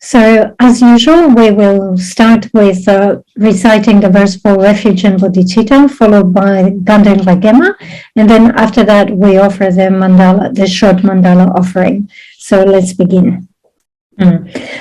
So, as usual, we will start with reciting the verse for refuge and bodhicitta, followed by Gaden Lagema, and then after that, we offer the mandala, the short mandala offering. So, let's begin.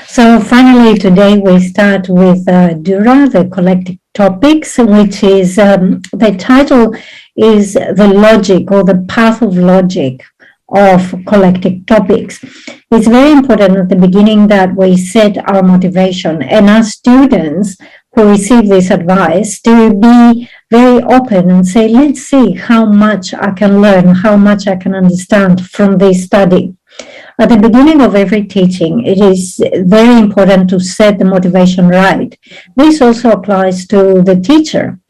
So, finally, today we start with Dura, the collective topics, which is the title is the logic or the path of logic of collective topics. It's very important at the beginning that we set our motivation, and as students who receive this advice, to be very open and say, let's see how much I can learn, how much I can understand from this study. At the beginning of every teaching, it is very important to set the motivation right. This also applies to the teacher.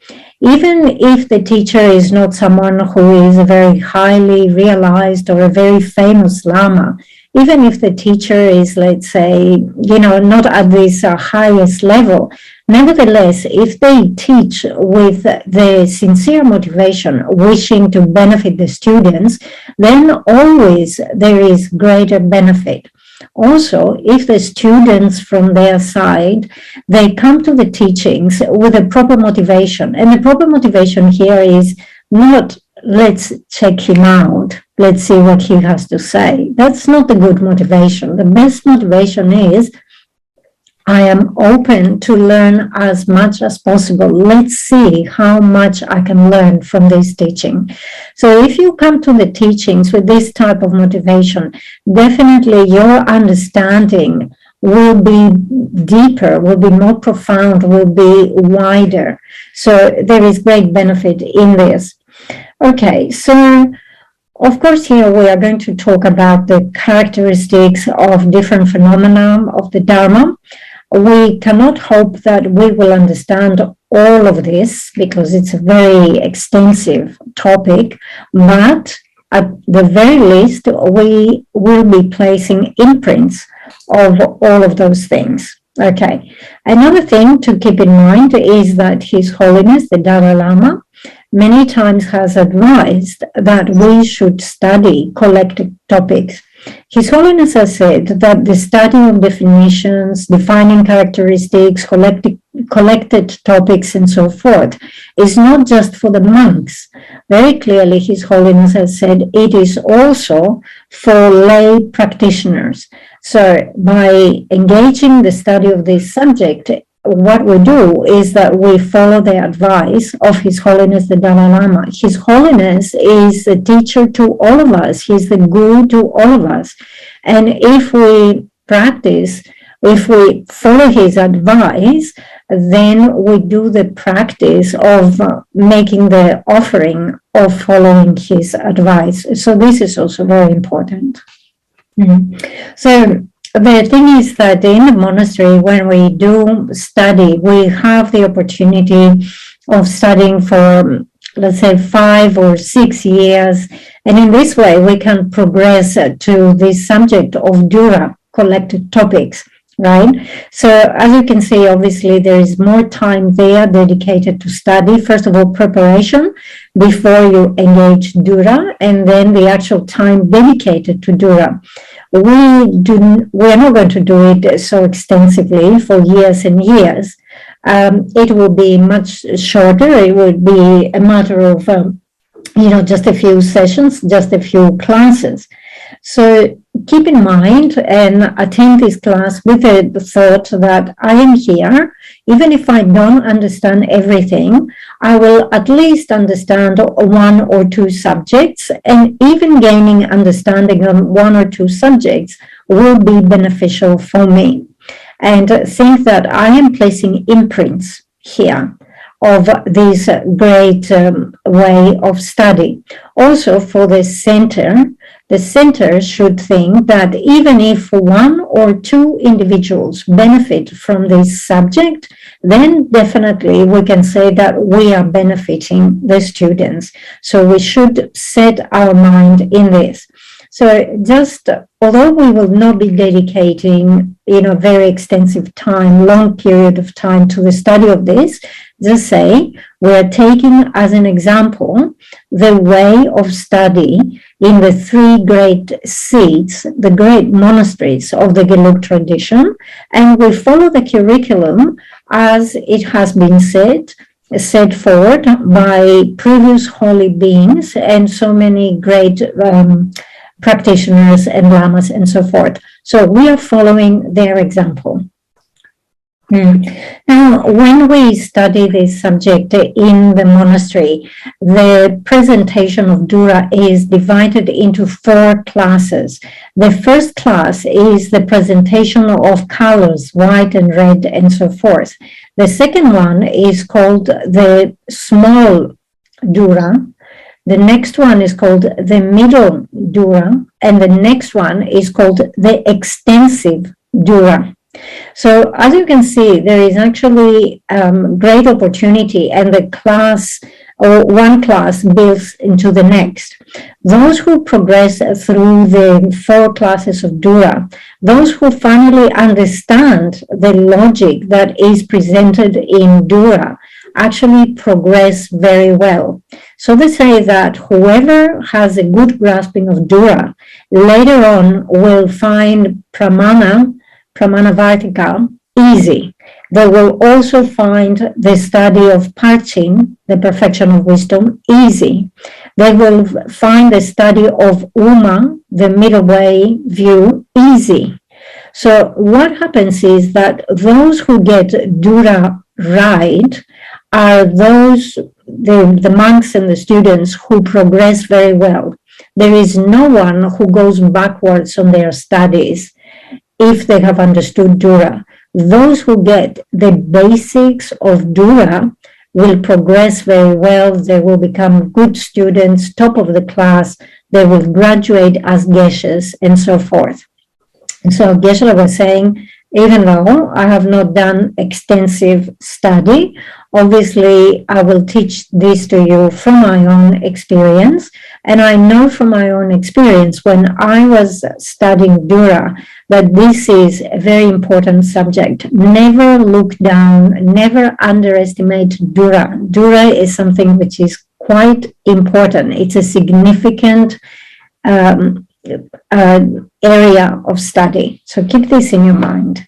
Even if the teacher is not someone who is a very highly realized or a very famous Lama, even if the teacher is, let's say, not at this highest level, nevertheless, if they teach with the sincere motivation, wishing to benefit the students, then always there is greater benefit. Also, if the students from their side, they come to the teachings with a proper motivation, and the proper motivation here is not, let's check him out, let's see what he has to say. That's not the good motivation. The best motivation is, I am open to learn as much as possible. Let's see how much I can learn from this teaching. So if you come to the teachings with this type of motivation, definitely your understanding will be deeper, will be more profound, will be wider. So there is great benefit in this. Okay, so of course, here we are going to talk about the characteristics of different phenomena of the Dharma. We cannot hope that we will understand all of this because it's a very extensive topic, but at the very least, we will be placing imprints of all of those things. Okay. Another thing to keep in mind is that His Holiness, the Dalai Lama, many times has advised that we should study collective topics. His Holiness has said that the study of definitions, defining characteristics, collected topics, and so forth is not just for the monks. Very clearly, His Holiness has said it is also for lay practitioners. So by engaging the study of this subject, what we do is that we follow the advice of His Holiness the Dalai Lama. His Holiness is the teacher to all of us. He's the guru to all of us. And if we practice, if we follow his advice, then we do the practice of making the offering of following his advice. So this is also very important. So the thing is that in the monastery, when we do study, we have the opportunity of studying for, let's say, 5 or 6 years. And in this way, we can progress to this subject of Dura, collected topics, right? So as you can see, obviously, there is more time there dedicated to study. First of all, preparation before you engage Dura, and then the actual time dedicated to Dura. We are not going to do it so extensively for years and years. It will be much shorter. It would be a matter of, just a few sessions, just a few classes. So keep in mind and attend this class with the thought that I am here. Even if I don't understand everything, I will at least understand 1 or 2 subjects, and even gaining understanding on 1 or 2 subjects will be beneficial for me. And think that I am placing imprints here of this great way of study. Also for the center should think that even if 1 or 2 individuals benefit from this subject, then definitely we can say that we are benefiting the students. So we should set our mind in this. So just, although we will not be dedicating, very extensive time, long period of time to the study of this, just say we are taking as an example the way of study in the three great seats, the great monasteries of the Gelug tradition, and we follow the curriculum as it has been set forward by previous holy beings and so many great practitioners and lamas and so forth. So we are following their example. Now, when we study this subject in the monastery, the presentation of Dura is divided into 4 classes. The first class is the presentation of colors, white and red and so forth. The second one is called the small Dura. The next one is called the middle Dura, and the next one is called the extensive Dura. So as you can see, there is actually great opportunity, and the class or one class builds into the next. Those who progress through the 4 classes of Dura, those who finally understand the logic that is presented in Dura, actually progress very well. So they say that whoever has a good grasping of Dura later on will find Pramana Vartika easy. They will also find the study of Parchin, the perfection of wisdom, easy. They will find the study of Uma, the middle way view, easy. So what happens is that those who get Dura right are those, the monks and the students who progress very well. There is no one who goes backwards on their studies if they have understood Dura. Those who get the basics of Dura will progress very well. They will become good students, top of the class. They will graduate as Geshes and so forth. And so Geshe was saying, even though I have not done extensive study, obviously I will teach this to you from my own experience. And I know from my own experience when I was studying Dura that this is a very important subject. Never look down, never underestimate Dura. Dura is something which is quite important. It's a significant area of study. So keep this in your mind.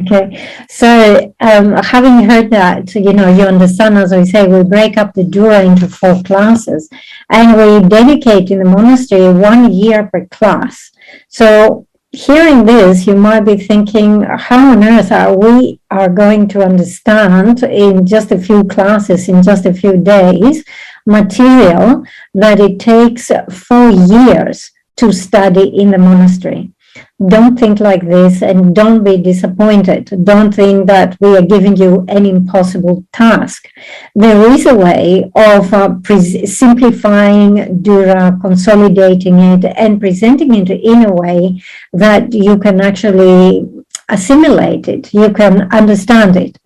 Okay, so having heard that, you understand, as we say, we break up the Dura into 4 classes, and we dedicate in the monastery 1 year per class. So hearing this, you might be thinking, how on earth are we going to understand in just a few classes, in just a few days, material that it takes 4 years to study in the monastery? Don't think like this, and don't be disappointed. Don't think that we are giving you an impossible task. There is a way of simplifying Dura, consolidating it, and presenting it in a way that you can actually assimilate it, you can understand it.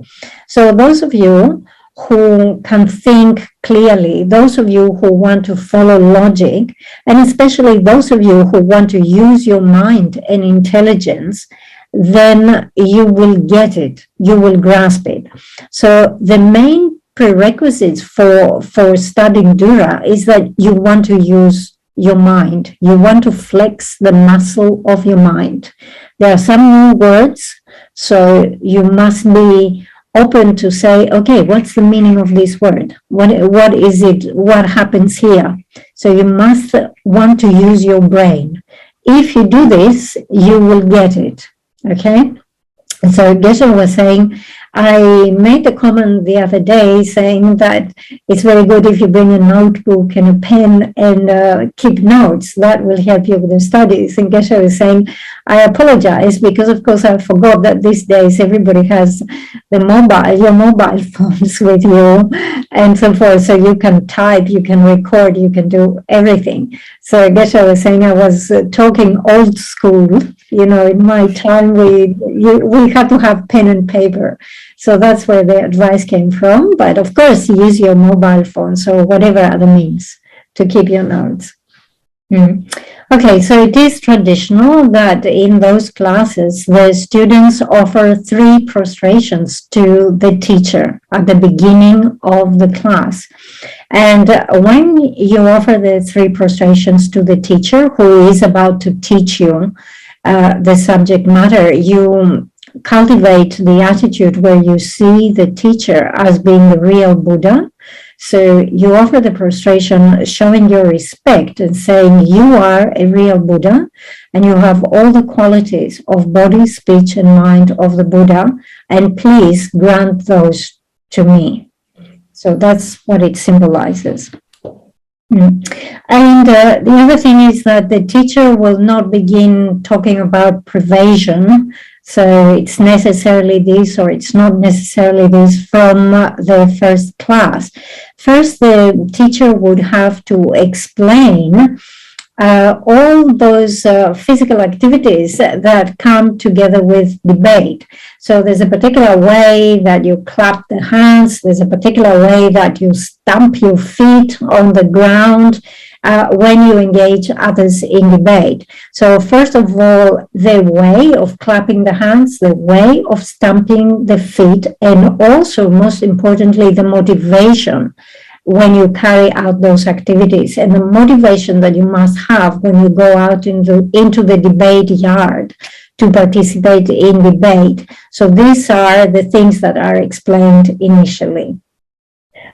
So those of you who can think clearly, those of you who want to follow logic, and especially those of you who want to use your mind and intelligence, then you will get it, you will grasp it. So the main prerequisites for studying Dura is that you want to use your mind. You want to flex the muscle of your mind. There are some new words, so you must be open to say, okay, what's the meaning of this word? What is it? What happens here? So you must want to use your brain. If you do this, you will get it, okay? And so Geshe was saying, I made the comment the other day saying that it's very good if you bring a notebook and a pen and keep notes. That will help you with the studies. And Geshe was saying, I apologize because, of course, I forgot that these days everybody has your mobile phones with you and so forth. So you can type, you can record, you can do everything. So Geshe was saying I was talking old school. In my time, we had to have pen and paper. So that's where the advice came from. But of course, use your mobile phones or whatever other means to keep your notes. Okay, so it is traditional that in those classes, the students offer 3 prostrations to the teacher at the beginning of the class. And when you offer the 3 prostrations to the teacher who is about to teach you the subject matter, you cultivate the attitude where you see the teacher as being the real Buddha. So you offer the prostration showing your respect and saying you are a real Buddha and you have all the qualities of body, speech, and mind of the Buddha, and please grant those to me. So that's what it symbolizes. And the other thing is that the teacher will not begin talking about privation. So it's necessarily this or it's not necessarily this from the first class. First, the teacher would have to explain all those physical activities that come together with debate. So there's a particular way that you clap the hands, there's a particular way that you stamp your feet on the ground when you engage others in debate. So first of all, the way of clapping the hands, the way of stamping the feet, and also most importantly, the motivation when you carry out those activities and the motivation that you must have when you go out into the debate yard to participate in debate. So these are the things that are explained initially.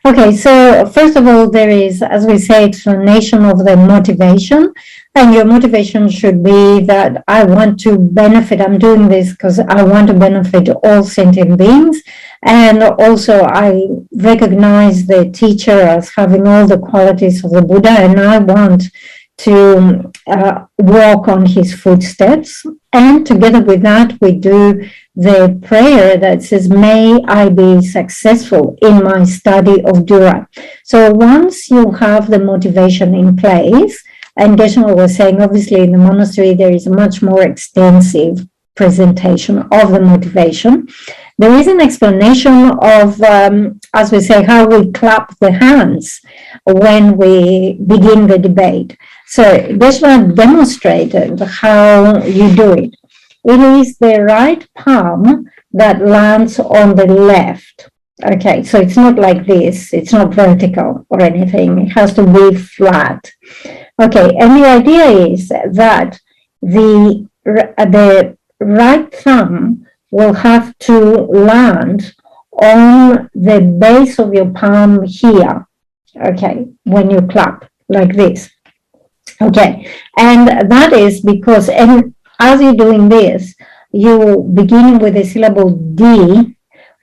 Okay, so first of all, there is, as we say, explanation of the motivation. And your motivation should be that I want to benefit, I'm doing this because I want to benefit all sentient beings. And also I recognize the teacher as having all the qualities of the Buddha, and I want to walk on his footsteps. And together with that, we do the prayer that says, may I be successful in my study of Dura. So once you have the motivation in place, and Geshe was saying, obviously in the monastery, there is a much more extensive presentation of the motivation. There is an explanation of, as we say, how we clap the hands when we begin the debate. So Geshe demonstrated how you do it. It is the right palm that lands on the left. Okay, so it's not like this. It's not vertical or anything. It has to be flat. Okay, and the idea is that the right thumb will have to land on the base of your palm here, okay, when you clap like this. Okay, and that is because, and as you're doing this, you beginning with the syllable D,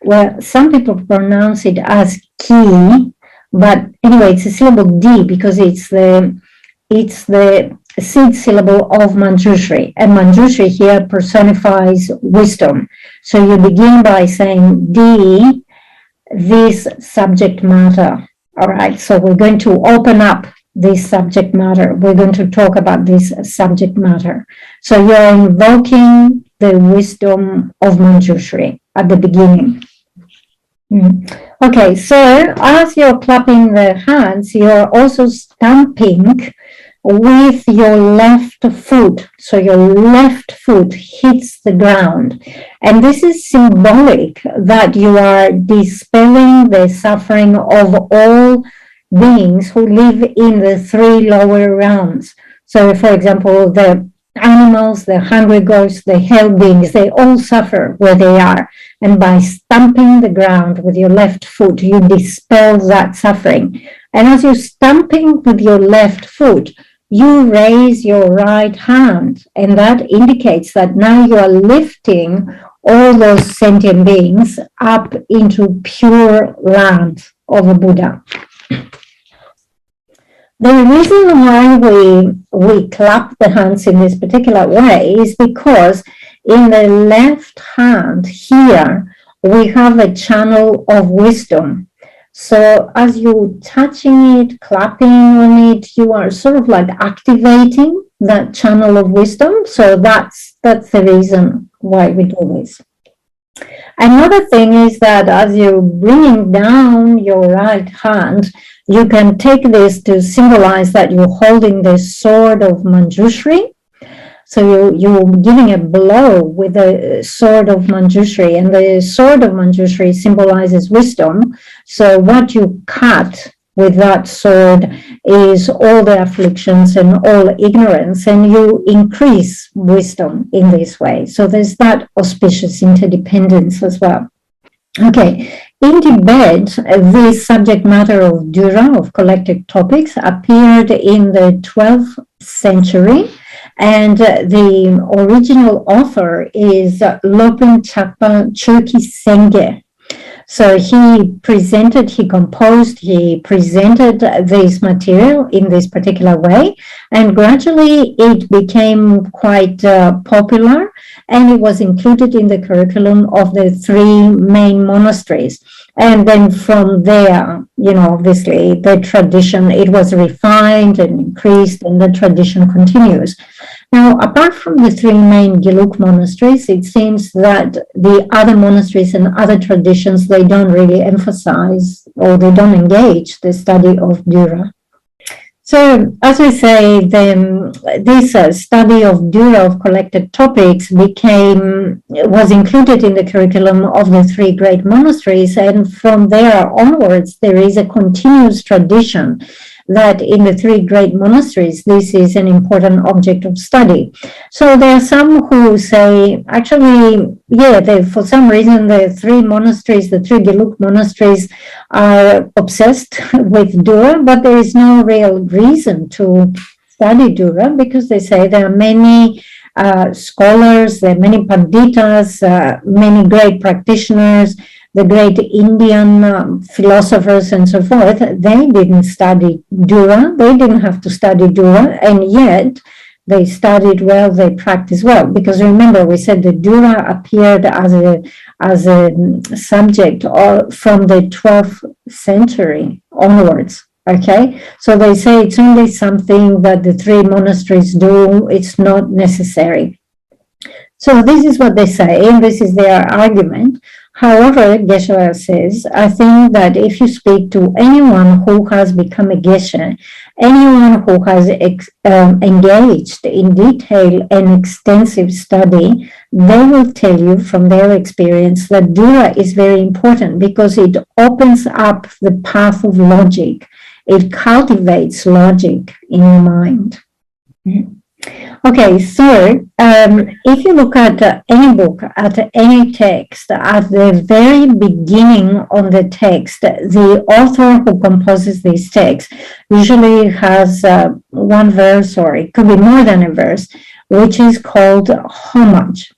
well, some people pronounce it as ki, but anyway, it's a syllable D because it's the seed syllable of Manjushri, and Manjushri here personifies wisdom. So you begin by saying D, this subject matter. All right, so we're going to open up this subject matter. We're going to talk about this subject matter. So you're invoking the wisdom of Manjushri at the beginning. Okay, so as you're clapping the hands, you're also stamping with your left foot. So your left foot hits the ground. And this is symbolic that you are dispelling the suffering of all beings who live in the 3 lower realms. So, for example, the animals, the hungry ghosts, the hell beings, they all suffer where they are. And by stamping the ground with your left foot, you dispel that suffering. And as you're stamping with your left foot, you raise your right hand. And that indicates that now you are lifting all those sentient beings up into pure land of a Buddha. The reason why we clap the hands in this particular way is because in the left hand here, we have a channel of wisdom. So as you're touching it, clapping on it, you are sort of like activating that channel of wisdom. So that's the reason why we do this. Another thing is that as you're bringing down your right hand, you can take this to symbolize that you're holding the sword of Manjushri. So you're giving a blow with the sword of Manjushri, and the sword of Manjushri symbolizes wisdom. So what you cut with that sword is all the afflictions and all ignorance, and you increase wisdom in this way. So there's that auspicious interdependence as well. Okay, in Tibet, this subject matter of Dura, of collected topics, appeared in the 12th century, and the original author is Lopen Chakpa Churki Senge. So he composed, he presented this material in this particular way, and gradually it became quite popular, and it was included in the curriculum of the three main monasteries. And then from there, obviously the tradition, it was refined and increased, and the tradition continues. Now, apart from the three main Gelug monasteries, it seems that the other monasteries and other traditions, they don't really emphasize or they don't engage the study of Dura. So, as we say, this study of Dura, of collected topics, was included in the curriculum of the three great monasteries, and from there onwards, there is a continuous tradition that in the three great monasteries, this is an important object of study. So there are some who say, actually, for some reason, the three Gelug monasteries are obsessed with Dura, but there is no real reason to study Dura, because they say there are many scholars, there are many panditas, many great practitioners, the great Indian philosophers and so forth. They didn't study Dura, they didn't have to study Dura, and yet they studied well, they practiced well. Because remember, we said that Dura appeared as a subject from the 12th century onwards. Okay, so they say it's only something that the three monasteries do, it's not necessary. So this is what they say, and this is their argument. However, Geshe says, I think that if you speak to anyone who has become a Geshe, anyone who has engaged in detailed and extensive study, they will tell you from their experience that Dura is very important because it opens up the path of logic. It cultivates logic in your mind. Okay, so if you look at any book, at any text, at the very beginning of the text, the author who composes this text usually has one verse, or it could be more than a verse, which is called homage.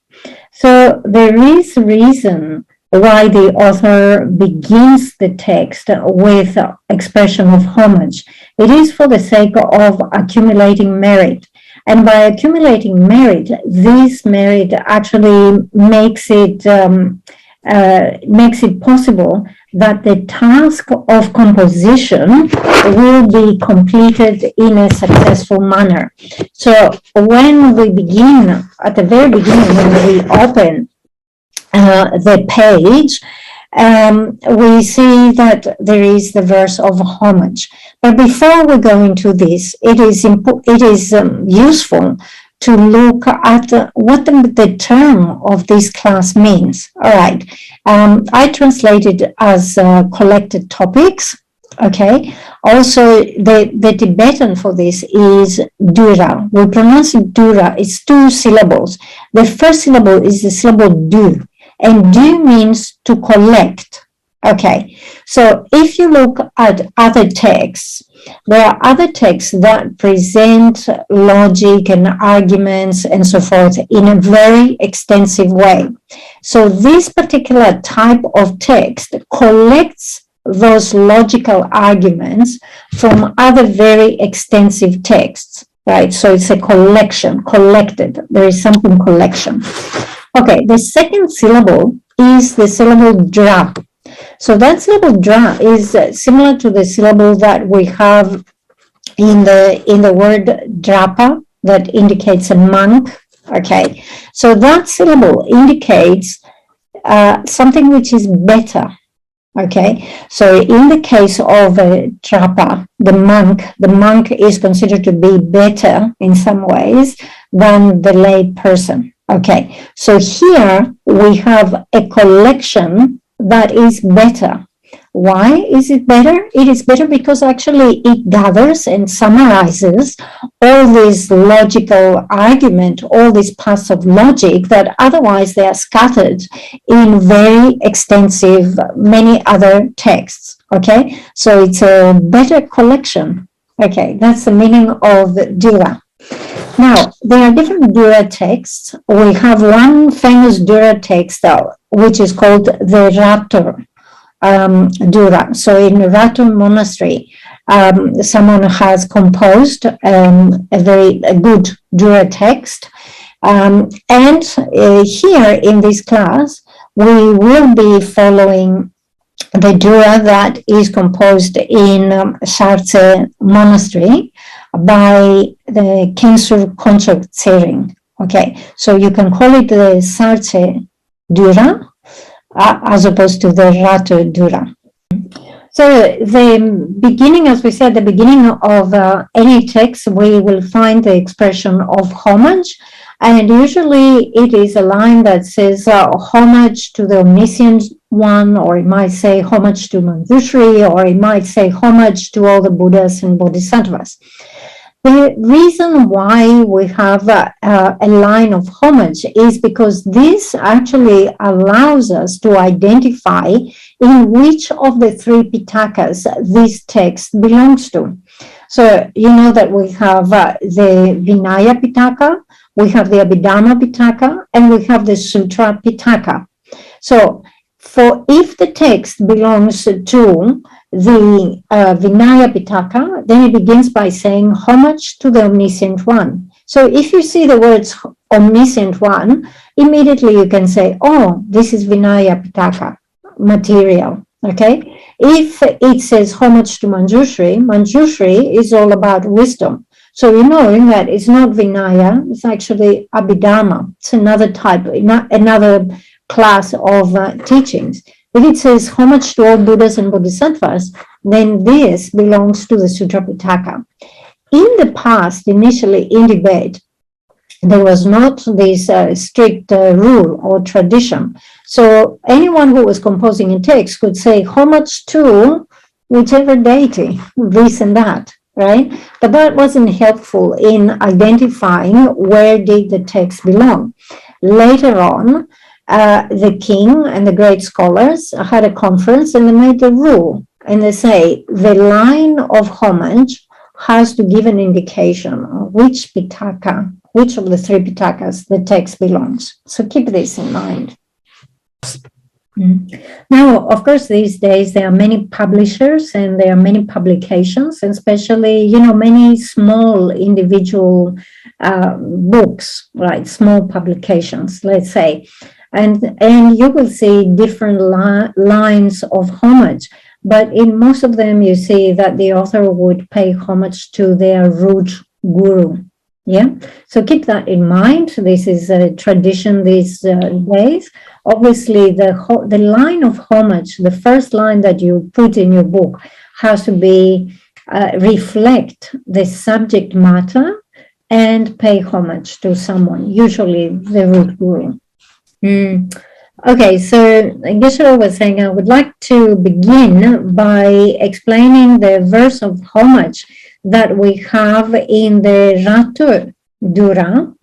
So there is a reason why the author begins the text with expression of homage. It is for the sake of accumulating merit. And by accumulating merit, this merit actually makes it possible that the task of composition will be completed in a successful manner. So when we begin, at the very beginning, when we open the page, we see that there is the verse of homage. But before we go into this, it is useful to look at what the term of this class means. All right, I translated as collected topics. Okay. Also, the Tibetan for this is Dura. We pronounce it Dura. It's two syllables. The first syllable is the syllable du. And du means to collect. Okay, so if you look at other texts, there are other texts that present logic and arguments and so forth in a very extensive way. So this particular type of text collects those logical arguments from other very extensive texts, right? So it's a collection, collected. There is something collection. Okay, the second syllable is the syllable dra. So that syllable dra is similar to the syllable that we have in the word drapa, that indicates a monk. Okay, so that syllable indicates something which is better. Okay, so in the case of a trapa, the monk is considered to be better in some ways than the lay person. Okay, so here we have a collection that is better. Why is it better? It is better because actually it gathers and summarizes all this logical argument, all these paths of logic that otherwise they are scattered in very extensive, many other texts. Okay, so it's a better collection. Okay, that's the meaning of Dura. Now, there are different Dura texts. We have one famous Dura text, which is called the Ratur. Dura. So in Ratur Monastery, someone has composed a good Dura text. And here in this class, we will be following the Dura that is composed in Shartse Monastery by the Kensur Konchok Tsering. Okay, so you can call it the Shartse Dura, as opposed to the Ratur Dura. So the beginning, as we said, the beginning of any text, we will find the expression of homage, and usually it is a line that says homage to the omniscient one, or it might say homage to Manjushri, or it might say homage to all the Buddhas and Bodhisattvas. The reason why we have a line of homage is because this actually allows us to identify in which of the three Pitakas this text belongs to. So you know that we have the Vinaya Pitaka, we have the Abhidhamma Pitaka, and we have the Sutra Pitaka. So if the text belongs to the Vinaya Pitaka, then it begins by saying homage to the omniscient one. So if you see the words omniscient one, immediately you can say, oh, this is Vinaya Pitaka material. Okay. If it says homage to Manjushri, Manjushri is all about wisdom. So you know that it's not Vinaya, it's actually Abhidhamma. It's another type, another class of teachings. If it says homage to all Buddhas and Bodhisattvas, then this belongs to the Sutra Pitaka. In the past, initially in Tibet, there was not this strict rule or tradition. So anyone who was composing a text could say homage to whichever deity, this and that, right? But that wasn't helpful in identifying where did the text belong. Later on, the king and the great scholars had a conference and they made a rule, and they say the line of homage has to give an indication of which Pitaka, which of the three Pitakas the text belongs. So keep this in mind. Now, of course, these days there are many publishers and there are many publications, and especially, many small individual books, right? Small publications, let's say. And you will see different lines of homage, but in most of them you see that the author would pay homage to their root guru. Yeah, so keep that in mind. This is a tradition these days. Obviously, the line of homage, the first line that you put in your book, has to be reflect the subject matter and pay homage to someone, usually the root guru. Okay, so Geshe was saying, I would like to begin by explaining the verse of homage that we have in the Ratur Dura.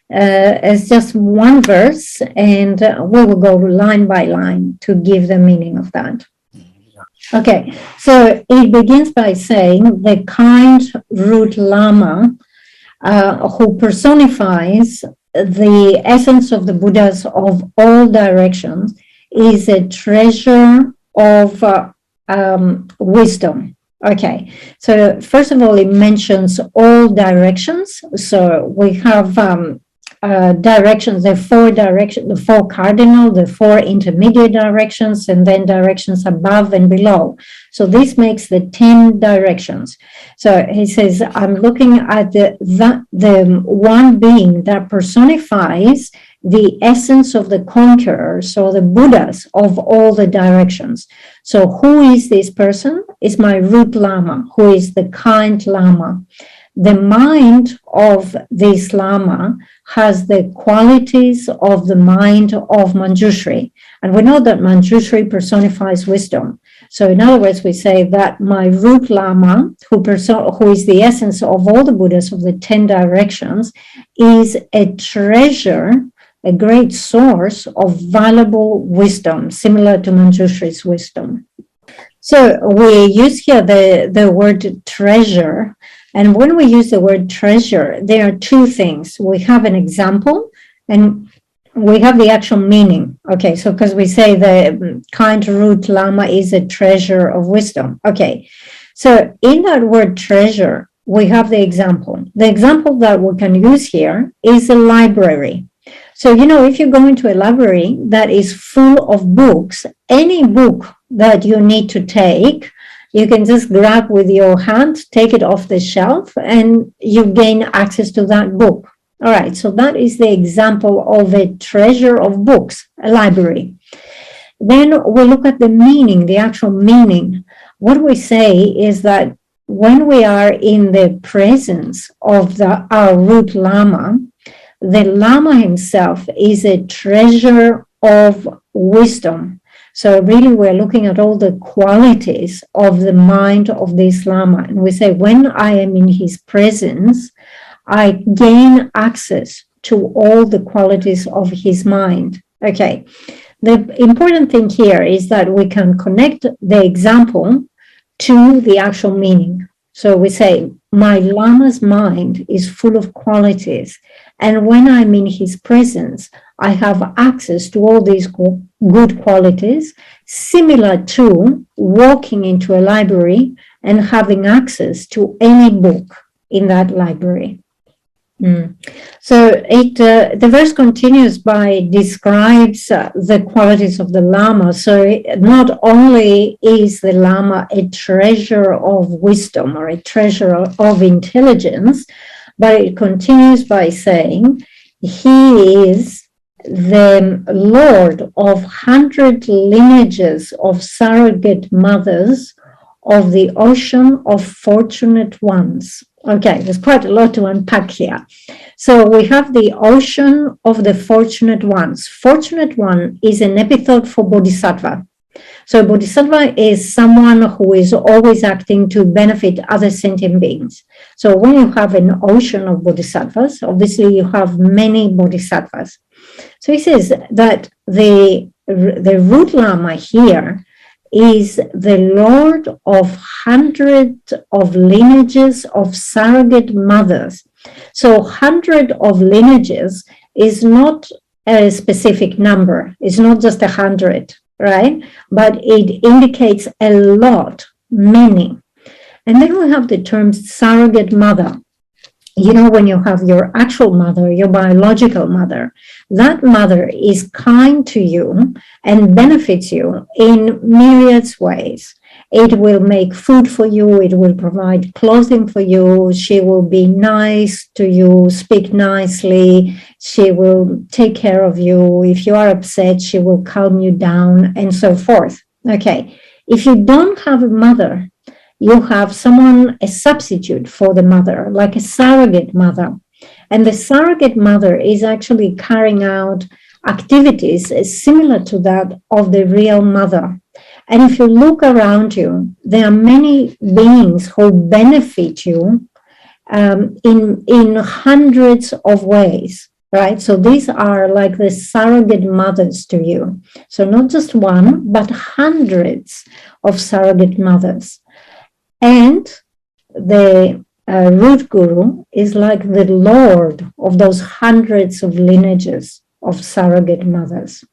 It's just one verse, and we will go line by line to give the meaning of that. Okay, so it begins by saying the kind root Lama who personifies the essence of the Buddhas of all directions is a treasure of wisdom. Okay, so first of all, it mentions all directions. So we have directions, the four cardinal, the four intermediate directions, and then directions above and below. So this makes the 10 directions. So he says, I'm looking at the one being that personifies the essence of the conquerors or the Buddhas of all the directions. So who is this person? Is my root Lama, who is the kind Lama. The mind of this Lama has the qualities of the mind of Manjushri. And we know that Manjushri personifies wisdom. So in other words, we say that my root Lama, who is the essence of all the Buddhas of the 10 directions, is a treasure, a great source of valuable wisdom, similar to Manjushri's wisdom. So we use here the word treasure. And when we use the word treasure, there are two things. We have an example and we have the actual meaning. Okay, so because we say the kind root Lama is a treasure of wisdom. Okay, so in that word treasure, we have the example. The example that we can use here is a library. So, if you go into a library that is full of books, any book that you need to take, you can just grab with your hand, take it off the shelf, and you gain access to that book. All right, so that is the example of a treasure of books, a library. Then we look at the meaning, the actual meaning. What we say is that when we are in the presence of our root Lama, the Lama himself is a treasure of wisdom. So really we're looking at all the qualities of the mind of this Lama. And we say, when I am in his presence, I gain access to all the qualities of his mind. Okay. The important thing here is that we can connect the example to the actual meaning. So we say, my Lama's mind is full of qualities. And when I'm in his presence, I have access to all these good qualities, similar to walking into a library and having access to any book in that library. So the verse continues by describes the qualities of the Lama. So not only is the Lama a treasure of wisdom or a treasure of intelligence, but it continues by saying he is the Lord of 100 lineages of surrogate mothers of the ocean of fortunate ones. Okay, there's quite a lot to unpack here. So we have the ocean of the fortunate ones. Fortunate one is an epithet for Bodhisattva. So Bodhisattva is someone who is always acting to benefit other sentient beings. So when you have an ocean of Bodhisattvas, obviously you have many Bodhisattvas. So he says that the root Lama here is the Lord of hundreds of lineages of surrogate mothers. So 100 of lineages is not a specific number. It's not just 100, right? But it indicates a lot, many. And then we have the term surrogate mother. When you have your actual mother, your biological mother, that mother is kind to you and benefits you in myriad ways. It will make food for you. It will provide clothing for you. She will be nice to you, speak nicely. She will take care of you. If you are upset, she will calm you down and so forth. Okay. If you don't have a mother, you have someone, a substitute for the mother, like a surrogate mother. And the surrogate mother is actually carrying out activities similar to that of the real mother. And if you look around you, there are many beings who benefit you in hundreds of ways, right? So these are like the surrogate mothers to you. So not just one, but hundreds of surrogate mothers. And the root guru is like the Lord of those hundreds of lineages of surrogate mothers.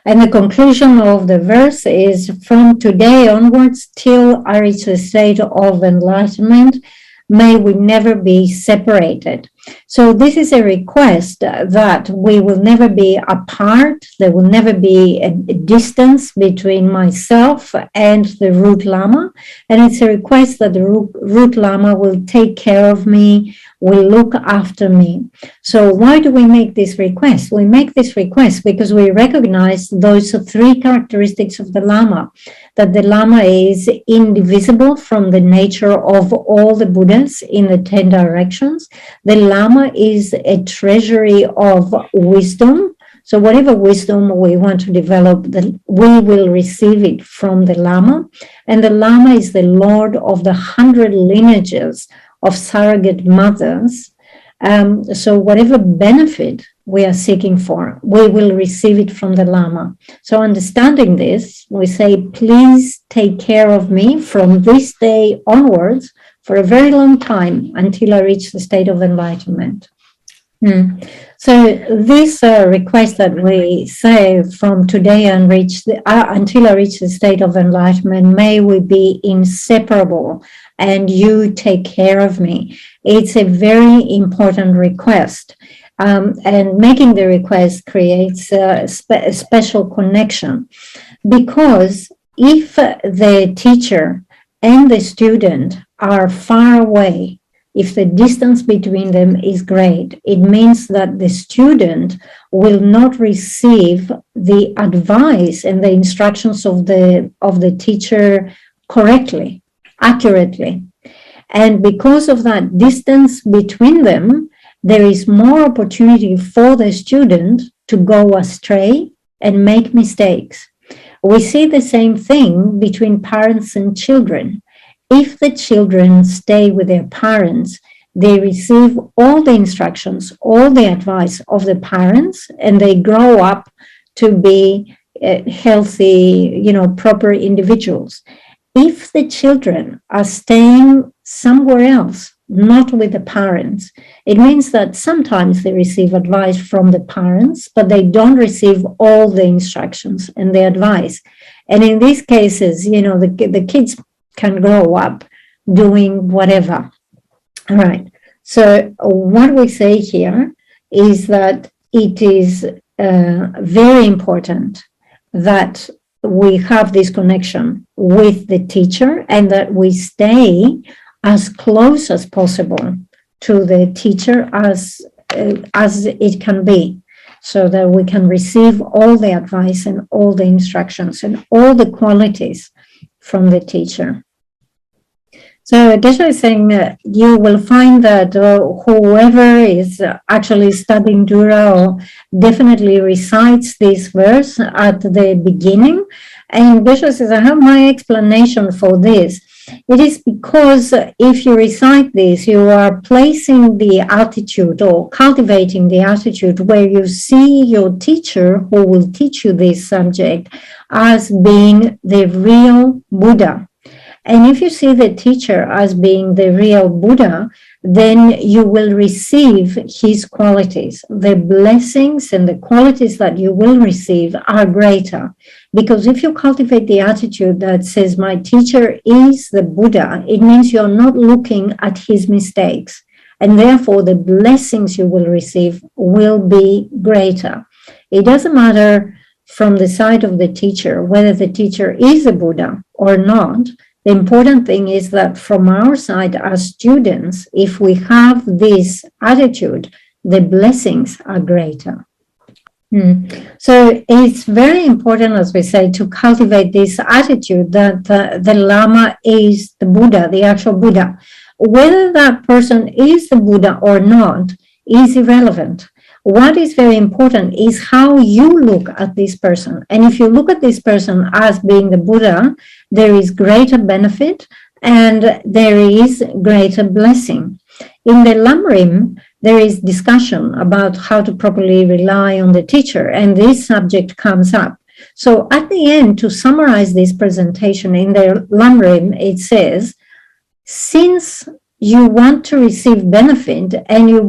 And the conclusion of the verse is, from today onwards till I reach the state of enlightenment, may we never be separated. So this is a request that we will never be apart. There will never be a distance between myself and the root Lama. And it's a request that the root Lama will take care of me, will look after me. So why do we make this request? We make this request because we recognize those three characteristics of the Lama, that the Lama is indivisible from the nature of all the Buddhas in the 10 directions. The Lama is a treasury of wisdom. So whatever wisdom we want to develop, we will receive it from the Lama. And the Lama is the Lord of the 100 lineages of surrogate mothers. So whatever benefit we are seeking for, we will receive it from the Lama. So understanding this, we say, please take care of me from this day onwards for a very long time until I reach the state of enlightenment. So this request that we say from today and until I reach the state of enlightenment, may we be inseparable and you take care of me. It's a very important request. And making the request creates a special connection, because if the teacher and the student are far away, if the distance between them is great, it means that the student will not receive the advice and the instructions of the teacher correctly, accurately. And because of that distance between them, there is more opportunity for the student to go astray and make mistakes. We see the same thing between parents and children. If the children stay with their parents, they receive all the instructions, all the advice of the parents, and they grow up to be healthy, proper individuals. If the children are staying somewhere else, not with the parents, it means that sometimes they receive advice from the parents, but they don't receive all the instructions and the advice. And in these cases, the kids can grow up doing whatever. All right. So what we say here is that it is very important that we have this connection with the teacher and that we stay as close as possible to the teacher as it can be, so that we can receive all the advice and all the instructions and all the qualities from the teacher. So Geshe is saying you will find that whoever is actually studying Dura definitely recites this verse at the beginning. And Geshe says, I have my explanation for this. It is because if you recite this, you are placing the attitude or cultivating the attitude where you see your teacher who will teach you this subject as being the real Buddha. And if you see the teacher as being the real Buddha, then you will receive his qualities. The blessings and the qualities that you will receive are greater. Because if you cultivate the attitude that says, my teacher is the Buddha, it means you're not looking at his mistakes. And therefore, the blessings you will receive will be greater. It doesn't matter from the side of the teacher whether the teacher is a Buddha or not. The important thing is that from our side as students, if we have this attitude, the blessings are greater. So it's very important, as we say, to cultivate this attitude that the Lama is the Buddha, the actual Buddha. Whether that person is the Buddha or not is irrelevant. What is very important is how you look at this person. And if you look at this person as being the Buddha, there is greater benefit and there is greater blessing. In the Lamrim, there is discussion about how to properly rely on the teacher, and this subject comes up. So at the end, to summarize this presentation in the Lamrim, it says, since you want to receive benefit and you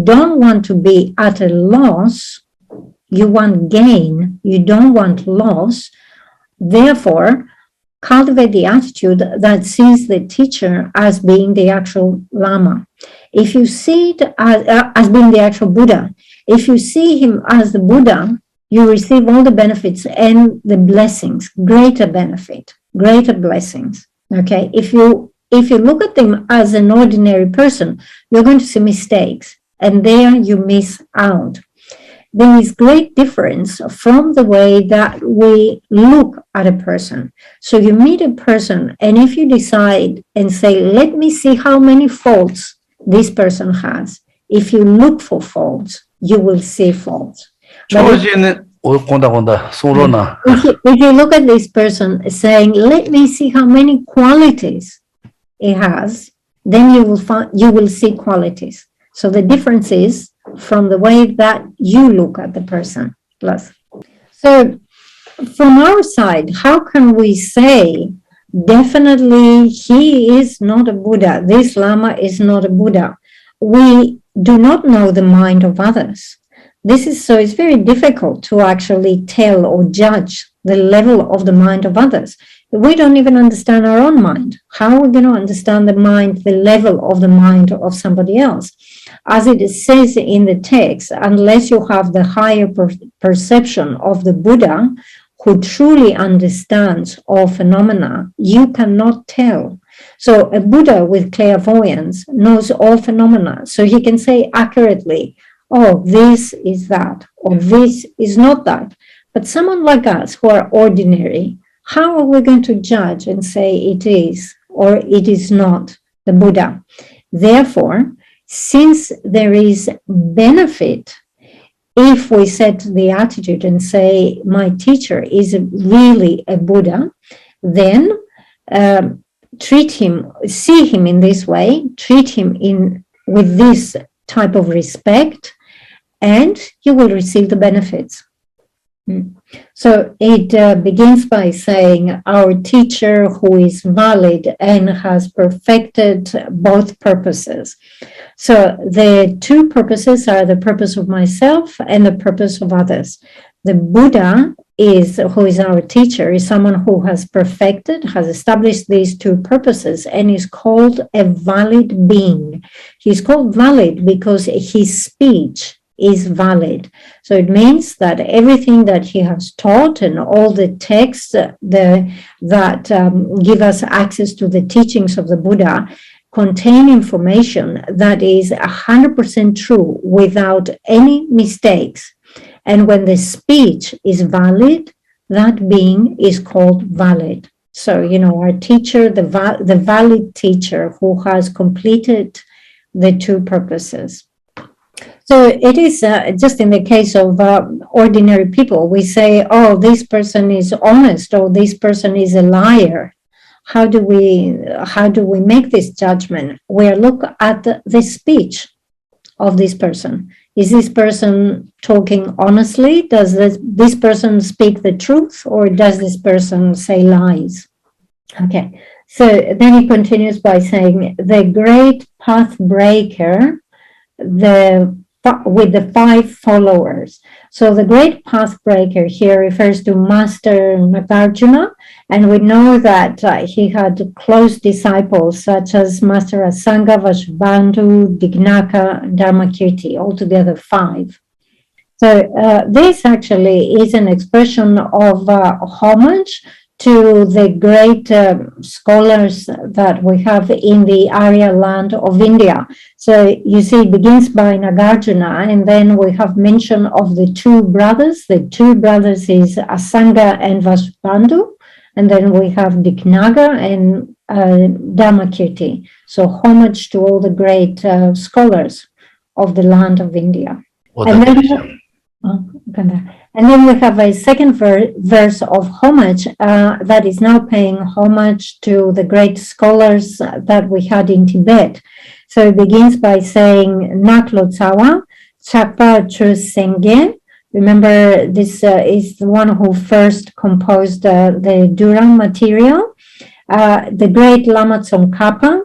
don't want to be at a loss, you want gain, you don't want loss, therefore cultivate the attitude that sees the teacher as being the actual Lama. If you see it as being the actual Buddha, if you see him as the Buddha, you receive all the benefits and the blessings, greater benefit, greater blessings. Okay, if you look at him as an ordinary person, you're going to see mistakes, and there you miss out. There is great difference from the way that we look at a person. So you meet a person, and if you decide and say, let me see how many faults this person has, if you look for faults, you will see faults. But if you look at this person saying, let me see how many qualities he has, then you will see qualities. So the difference is from the way that you look at the person. Plus, so from our side, how can we say definitely he is not a Buddha, this Lama is not a Buddha? We do not know the mind of others. It's very difficult to actually tell or judge the level of the mind of others. We don't even understand our own mind. How are we going to understand the level of the mind of somebody else? As it says in the text, unless you have the higher perception of the Buddha, who truly understands all phenomena, you cannot tell. So a Buddha with clairvoyance knows all phenomena, so he can say accurately, oh, this is that, or this is not that. But someone like us who are ordinary, how are we going to judge and say it is or it is not the Buddha? Therefore, since there is benefit, if we set the attitude and say, my teacher is really a Buddha, then treat him, see him in this way, treat him with this type of respect, and you will receive the benefits. So it begins by saying our teacher who is valid and has perfected both purposes. So the two purposes are the purpose of myself and the purpose of others. The Buddha who is our teacher, is someone who has perfected, has established these two purposes, and is called a valid being. He's called valid because his speech is valid. So it means that everything that he has taught and all the texts that give us access to the teachings of the Buddha contain information that is 100% true without any mistakes. And when the speech is valid, that being is called valid. So, our teacher, the valid teacher who has completed the two purposes. So it is just in the case of ordinary people, we say, oh, this person is honest, or this person is a liar. How do we make this judgment? We look at the speech of this person. Is this person talking honestly? Does this person speak the truth, or does this person say lies? Okay, so then he continues by saying, the great path breaker, with the 5 followers. So the great path breaker here refers to Master Nagarjuna, and we know that he had close disciples such as Master Asanga, Vasubandhu, Dignaka, and Dharmakirti, altogether 5. So this actually is an expression of homage to the great scholars that we have in the Arya land of India. So you see, it begins by Nagarjuna, and then we have mention of the 2 brothers. The 2 brothers is Asanga and Vasubandhu, and then we have Dignaga and Dharmakirti. So homage to all the great scholars of the land of India. And then we have a second verse of homage that is now paying homage to the great scholars that we had in Tibet. So it begins by saying Naklo Tsawa, Chakpa Chusenge. Remember, this is the one who first composed the Dura material. The great Lama Tsongkhapa,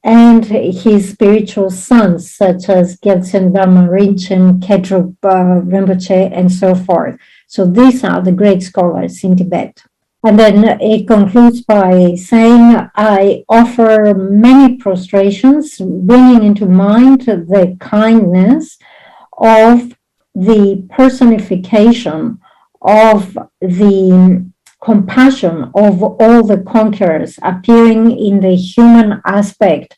and his spiritual sons, such as Gyaltsen Dharma Rinchen, Kedrup Rinpoche, and so forth. So these are the great scholars in Tibet. And then it concludes by saying, I offer many prostrations, bringing into mind the kindness of the personification of the compassion of all the conquerors appearing in the human aspect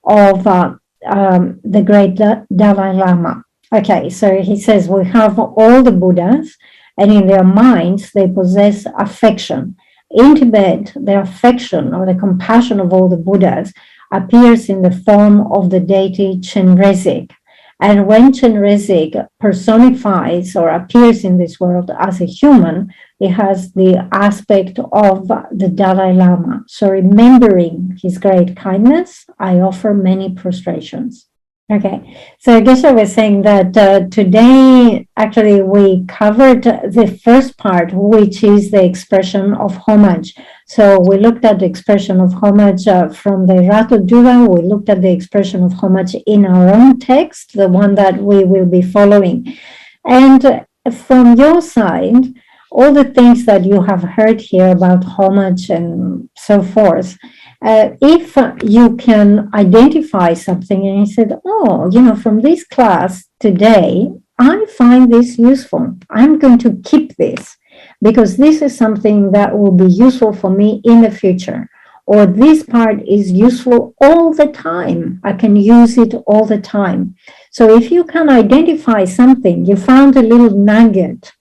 of the great Dalai Lama. Okay, so he says we have all the Buddhas, and in their minds they possess affection. In Tibet, the affection or the compassion of all the Buddhas appears in the form of the deity Chenrezig. And when Chenrezig personifies or appears in this world as a human, it has the aspect of the Dalai Lama. So remembering his great kindness, I offer many prostrations. Okay, so Geshe was saying that today, actually, we covered the first part, which is the expression of homage. So we looked at the expression of homage from the Rato Dura. We looked at the expression of homage in our own text, the one that we will be following. And from your side, all the things that you have heard here about homage and so forth, if you can identify something and you said, oh, from this class today, I find this useful. I'm going to keep this because this is something that will be useful for me in the future. Or this part is useful all the time. I can use it all the time. So if you can identify something, you found a little nugget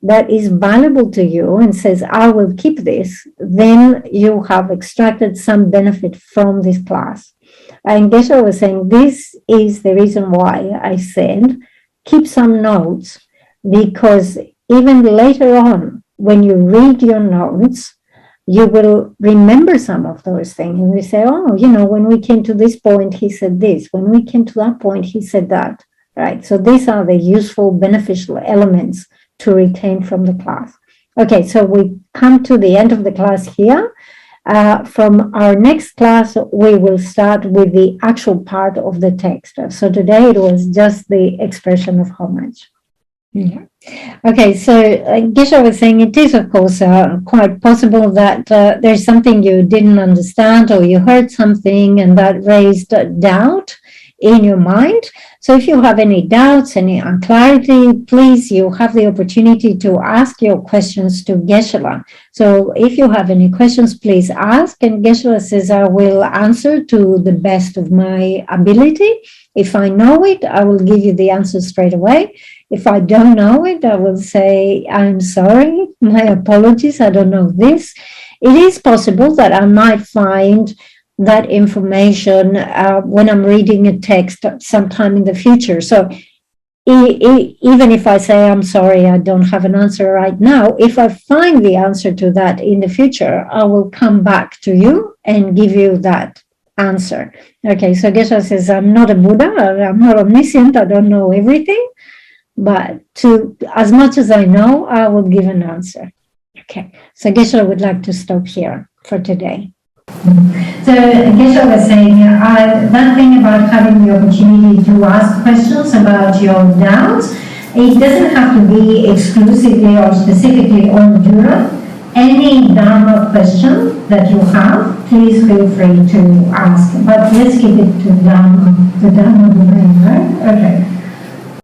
that is valuable to you and says, I will keep this, then you have extracted some benefit from this class. And Geshe was saying, this is the reason why I said, keep some notes, because even later on, when you read your notes, you will remember some of those things. And we say, oh, when we came to this point, he said this. When we came to that point, he said that, right? So these are the useful, beneficial elements to retain from the class. Okay, so we come to the end of the class here. From our next class, we will start with the actual part of the text. So today it was just the expression of homage. Yeah. Okay, so Geshe was saying it is, of course, quite possible that there's something you didn't understand or you heard something and that raised doubt in your mind. So if you have any doubts, any unclarity, please, you have the opportunity to ask your questions to Geshe. So if you have any questions, please ask. And Geshe says, I will answer to the best of my ability. If I know it, I will give you the answer straight away. If I don't know it, I will say, I'm sorry, my apologies, I don't know this. It is possible that I might find that information when I'm reading a text sometime in the future. So even if I say, I'm sorry, I don't have an answer right now, if I find the answer to that in the future, I will come back to you and give you that answer. Okay, so Geshe says, I'm not a Buddha, I'm not omniscient, I don't know everything, but as much as I know, I will give an answer. Okay, so Geshe would like to stop here for today. So Geshe was saying that thing about having the opportunity to ask questions about your doubts, it doesn't have to be exclusively or specifically on Dura. Any Dharma question that you have, please feel free to ask. But let's keep it to Dharma, the Dharma domain, right? Okay.